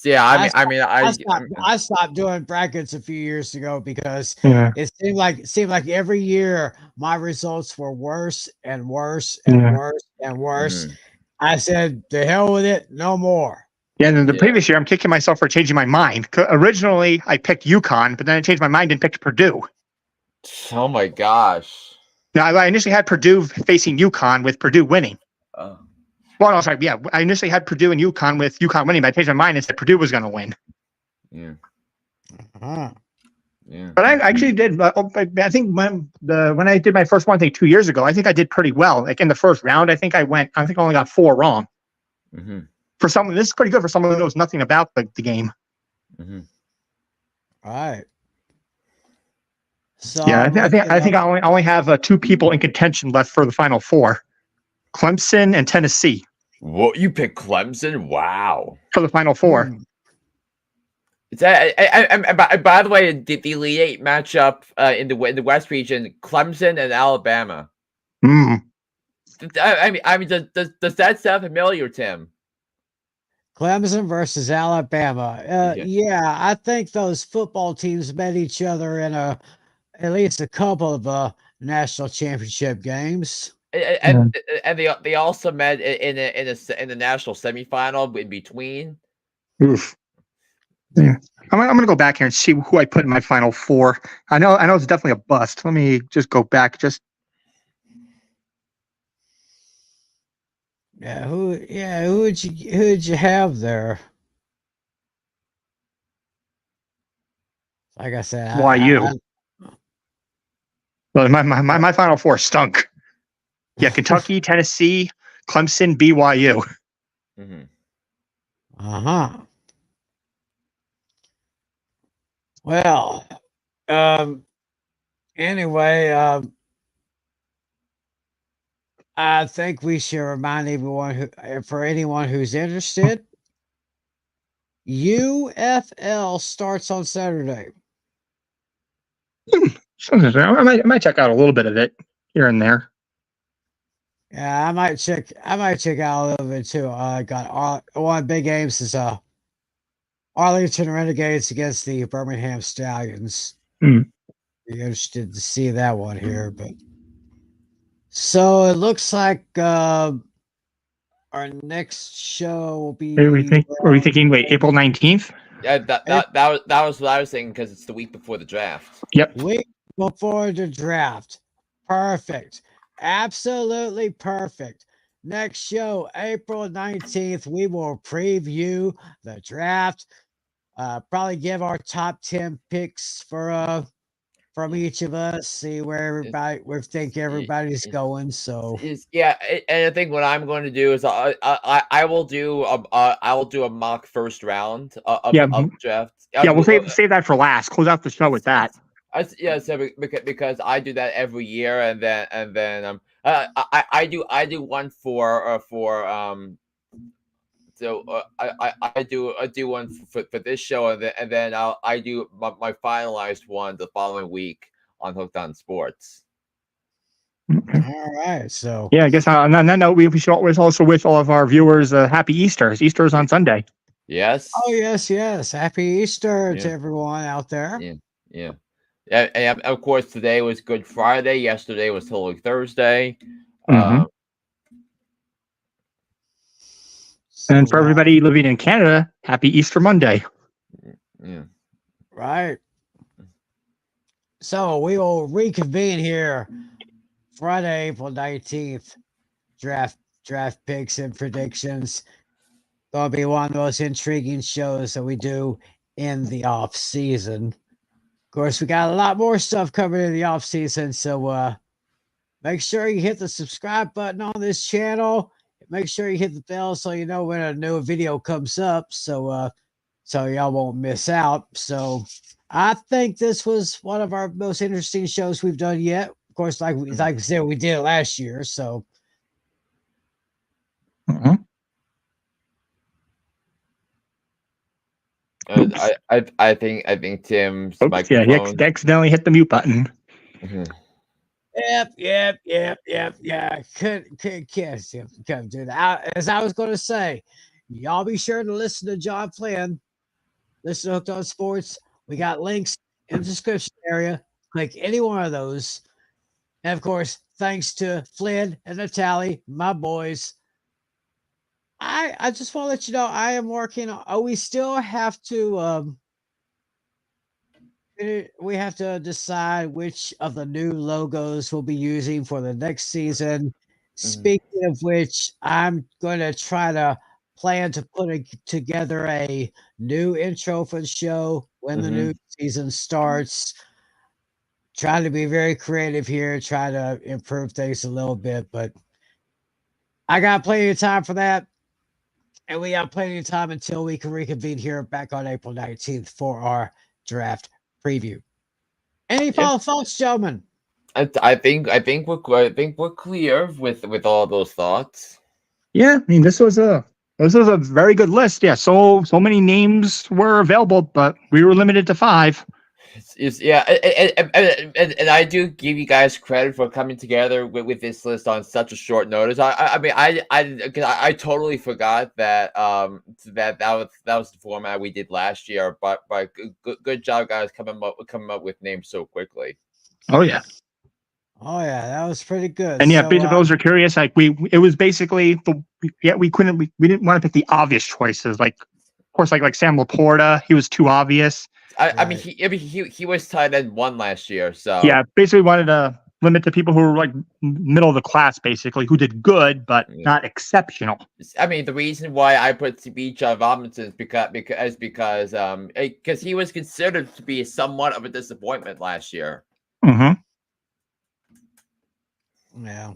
Yeah, I stopped doing brackets a few years ago because Yeah. it seemed like every year my results were worse and worse and Yeah. worse and worse. Mhm. I said, "The hell with it, no more." Yeah, and then the Yeah. previous year, I'm kicking myself for changing my mind. Originally, I picked UConn, but then I changed my mind and picked Purdue. Oh my gosh. Now, I initially had Purdue facing UConn with Purdue winning. Oh, Well, no, sorry. Yeah, I initially had Purdue and UConn with UConn winning, but I changed my mind and said Purdue was going to win. yeah, Huh. yeah. But I actually did. I think when I did my first one, I think 2 years ago, I think I did pretty well. Like in the first round, I think I only got 4 wrong. Mm-hmm. For someone, this is pretty good for someone who knows nothing about the game. Mm-hmm. All right. So Yeah, I'm I looking think up- I only have 2 people in contention left for the Final Four: Clemson and Tennessee What, you picked Clemson? Wow. for the Final Four. It's by the way, the Elite Eight matchup in the West region, Clemson and Alabama. Mm. Does that sound familiar, Tim? Clemson versus Alabama. Yeah. Yeah, I think those football teams met each other in at least a couple of national championship games. And they also met in the national semifinal in between. Oof. Yeah. I'm gonna go back here and see who I put in my Final Four. I know it's definitely a bust. Let me just go back. Who'd you have there? Like I said, YU. Well, my Final Four stunk. Yeah, Kentucky, Tennessee, Clemson, BYU. Mm-hmm. Uh-huh. Well, um anyway, I think we should remind everyone for anyone who's interested, UFL starts on Saturday. I might check out a little bit of it here and there. Yeah, I might check out a little bit too. I got one of the big games is Arlington Renegades against the Birmingham Stallions. Mm. Be interested to see that one here, but so it looks like our next show will be. Are we thinking? Wait, April 19th? Yeah, that was what I was thinking because it's the week before the draft. Yep. Week before the draft. Perfect. Absolutely perfect. Next show, April 19th, we will preview the draft. Probably give our top 10 picks for from each of us, see where we think everybody's going. So Yeah, and I think what I'm going to do is I will do a mock first round of the draft. Yeah, we'll save that for last. Close out the show with that. So because I do that every year, and then I do one for so I do one for this show, and then I do my finalized one the following week on Hooked on Sports. Okay. all right, so Yeah, I guess on that note, we should always also wish all of our viewers a happy Easter. Easter is on Sunday. Yes. Oh yes. Happy Easter to Yeah. everyone out there. Yeah. And of course, today was Good Friday. Yesterday was Holy Thursday. Mhm. And for everybody living in Canada, happy Easter Monday. Yeah. Right. So we will reconvene here Friday, April 19th. Draft picks and predictions. Gonna be one of the most intriguing shows that we do in the off season. Of course, we got a lot more stuff coming in the off season, so make sure you hit the subscribe button on this channel. Make sure you hit the bell so you know when a new video comes up, so y'all won't miss out. So I think this was one of our most interesting shows we've done yet. Of course, like I said, we did it last year, so. I think Tim's Oops, yeah, he accidentally hit the mute button. Mm-hmm. Yep. Yeah, couldn't do that. As I was going to say, Y'all be sure to listen to John Flynn. Listen to Hooked on Sports. We got links in the description area. Click any one of those. And of course, thanks to Flynn and Natalie, my boys. I just want to let you know I am working on. We still have to we have to decide which of the new logos we'll be using for the next season. Speaking of which, I'm going to try to plan to put together a new intro for the show when the new season starts. Trying to be very creative here, try to improve things a little bit, but I got plenty of time for that. And we have plenty of time until we can reconvene here back on April 19th for our draft preview. Any final thoughts, gentlemen? I think we're clear with all those thoughts. Yeah, I mean this was a very good list. Yeah, so many names were available, but we were limited to 5. Yeah, and I do give you guys credit for coming together with this list on such a short notice. I mean, I totally forgot that that was the format we did last year. But good job, guys, coming up with names so quickly. Oh yeah. Oh yeah, that was pretty good. And yeah, so, basically, those are curious. Like it was basically we didn't want to pick the obvious choices. Like, of course, like Sam Laporta, he was too obvious. I mean, he was tight end 1 last year, so yeah, basically wanted to limit the people who were like middle of the class, basically, who did good but not exceptional. I mean, the reason why I put Bijan Robinson is because he was considered to be somewhat of a disappointment last year. Mm-hmm.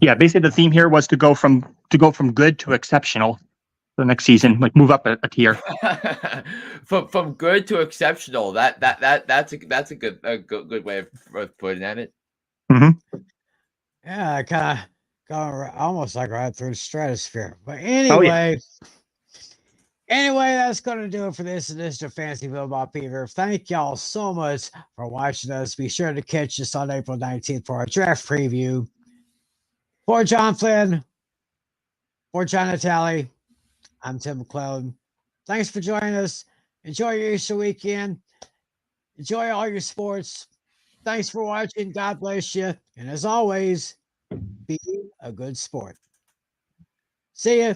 Yeah, basically the theme here was to go from good to exceptional the next season, like move up a tier. from good to exceptional. That's a good way of putting it. Mm-hmm. Yeah, I kind of got almost like right through the stratosphere. But anyway, that's going to do it for this edition of Fantasy Football Fever. Thank y'all so much for watching us. Be sure to catch us on April 19th for our draft preview. For John Flynn, for John Natale, I'm Tim McClellan. Thanks for joining us. Enjoy your Easter weekend. Enjoy all your sports. Thanks for watching. God bless you. And as always, be a good sport. See ya.